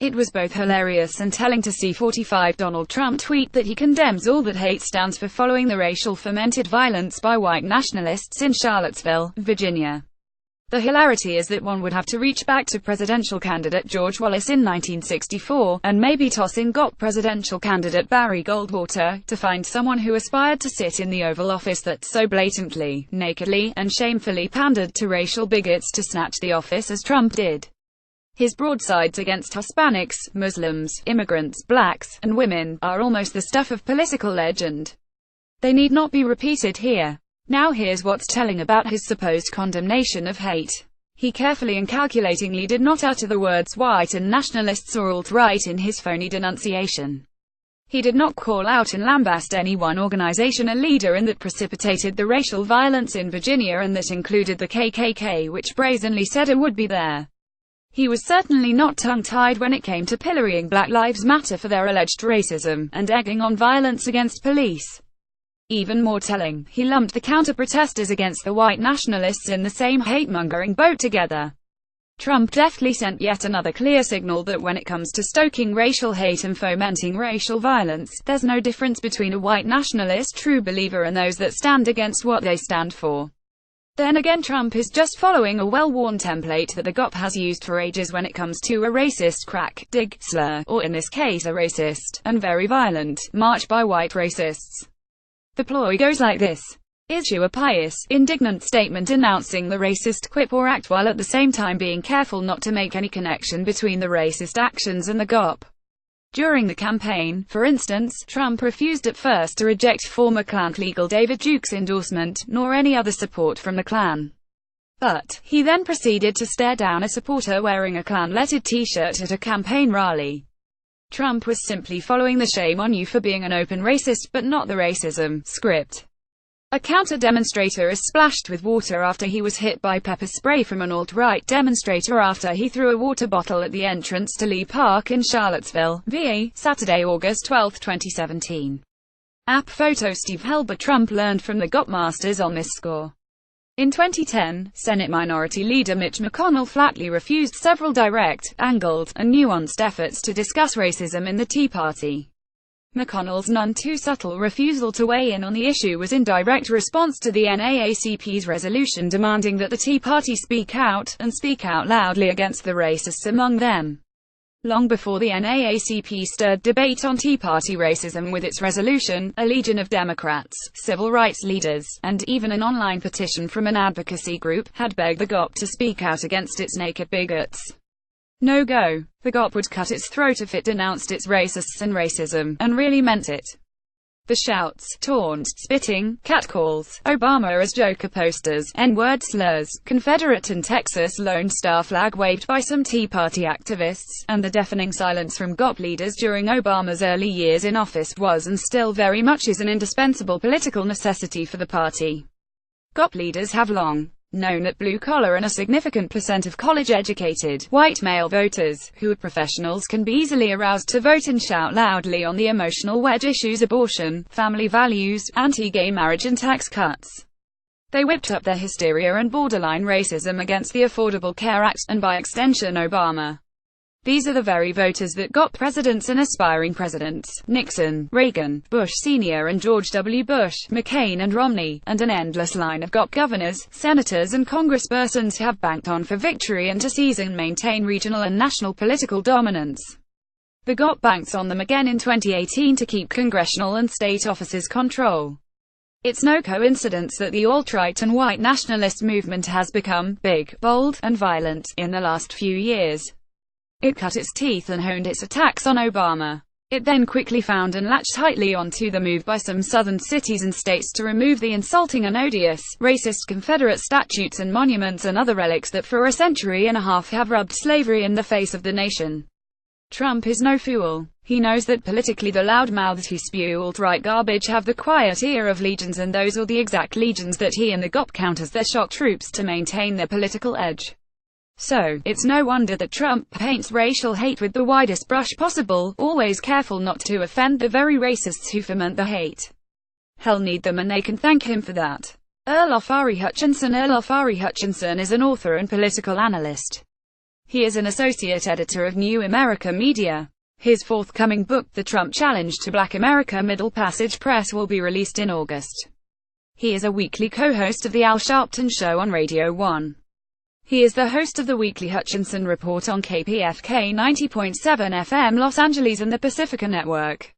It was both hilarious and telling to see 45 Donald Trump tweet that he condemns all that hate stands for following the racial fomented violence by white nationalists in Charlottesville, Virginia. The hilarity is that one would have to reach back to presidential candidate George Wallace in 1964, and maybe toss in GOP presidential candidate Barry Goldwater, to find someone who aspired to sit in the Oval Office that so blatantly, nakedly, and shamefully pandered to racial bigots to snatch the office as Trump did. His broadsides against Hispanics, Muslims, immigrants, blacks, and women, are almost the stuff of political legend. They need not be repeated here. Now here's what's telling about his supposed condemnation of hate. He carefully and calculatingly did not utter the words white and nationalists or alt-right in his phony denunciation. He did not call out and lambast any one organization or leader in that precipitated the racial violence in Virginia and that included the KKK, which brazenly said it would be there. He was certainly not tongue-tied when it came to pillorying Black Lives Matter for their alleged racism, and egging on violence against police. Even more telling, he lumped the counter-protesters against the white nationalists in the same hate-mongering boat together. Trump deftly sent yet another clear signal that when it comes to stoking racial hate and fomenting racial violence, there's no difference between a white nationalist true believer and those that stand against what they stand for. Then again, Trump is just following a well-worn template that the GOP has used for ages when it comes to a racist crack, dig, slur, or in this case a racist, and very violent, march by white racists. The ploy goes like this. Issue a pious, indignant statement denouncing the racist quip or act while at the same time being careful not to make any connection between the racist actions and the GOP. During the campaign, for instance, Trump refused at first to reject former Klan leader David Duke's endorsement, nor any other support from the Klan. But he then proceeded to stare down a supporter wearing a Klan-lettered t-shirt at a campaign rally. Trump was simply following the "shame on you for being an open racist but not the racism" script. A counter-demonstrator is splashed with water after he was hit by pepper spray from an alt-right demonstrator after he threw a water bottle at the entrance to Lee Park in Charlottesville, VA, Saturday, August 12, 2017. App photo. Steve Helber. Trump learned from the GOP masters on this score. In 2010, Senate Minority Leader Mitch McConnell flatly refused several direct, angled, and nuanced efforts to discuss racism in the Tea Party. McConnell's none-too-subtle refusal to weigh in on the issue was in direct response to the NAACP's resolution demanding that the Tea Party speak out, and speak out loudly against the racists among them. Long before the NAACP stirred debate on Tea Party racism with its resolution, a legion of Democrats, civil rights leaders, and even an online petition from an advocacy group, had begged the GOP to speak out against its naked bigots. No go. The GOP would cut its throat if it denounced its racists and racism, and really meant it. The shouts, taunts, spitting, catcalls, Obama as Joker posters, N-word slurs, Confederate and Texas Lone Star flag waved by some Tea Party activists, and the deafening silence from GOP leaders during Obama's early years in office was and still very much is an indispensable political necessity for the party. GOP leaders have long known that blue-collar and a significant percent of college-educated, white male voters, who are professionals, can be easily aroused to vote and shout loudly on the emotional wedge issues: abortion, family values, anti-gay marriage and tax cuts. They whipped up their hysteria and borderline racism against the Affordable Care Act, and by extension Obama. These are the very voters that got presidents and aspiring presidents, Nixon, Reagan, Bush Sr. and George W. Bush, McCain and Romney, and an endless line of GOP governors, senators and congresspersons have banked on for victory and to seize and maintain regional and national political dominance. The GOP banks on them again in 2018 to keep congressional and state offices control. It's no coincidence that the alt-right and white nationalist movement has become big, bold, and violent in the last few years. It cut its teeth and honed its attacks on Obama. It then quickly found and latched tightly onto the move by some southern cities and states to remove the insulting and odious, racist Confederate statutes and monuments and other relics that for a century and a half have rubbed slavery in the face of the nation. Trump is no fool. He knows that politically the loudmouths who spew alt-right garbage have the quiet ear of legions, and those are the exact legions that he and the GOP count as their shock troops to maintain their political edge. So, it's no wonder that Trump paints racial hate with the widest brush possible, always careful not to offend the very racists who foment the hate. Hell need them, and they can thank him for that. Earl Ofari Hutchinson. Earl Ofari Hutchinson is an author and political analyst. He is an associate editor of New America Media. His forthcoming book, The Trump Challenge to Black America Middle Passage Press, will be released in August. He is a weekly co-host of The Al Sharpton Show on Radio 1. He is the host of the weekly Hutchinson Report on KPFK 90.7 FM Los Angeles and the Pacifica Network.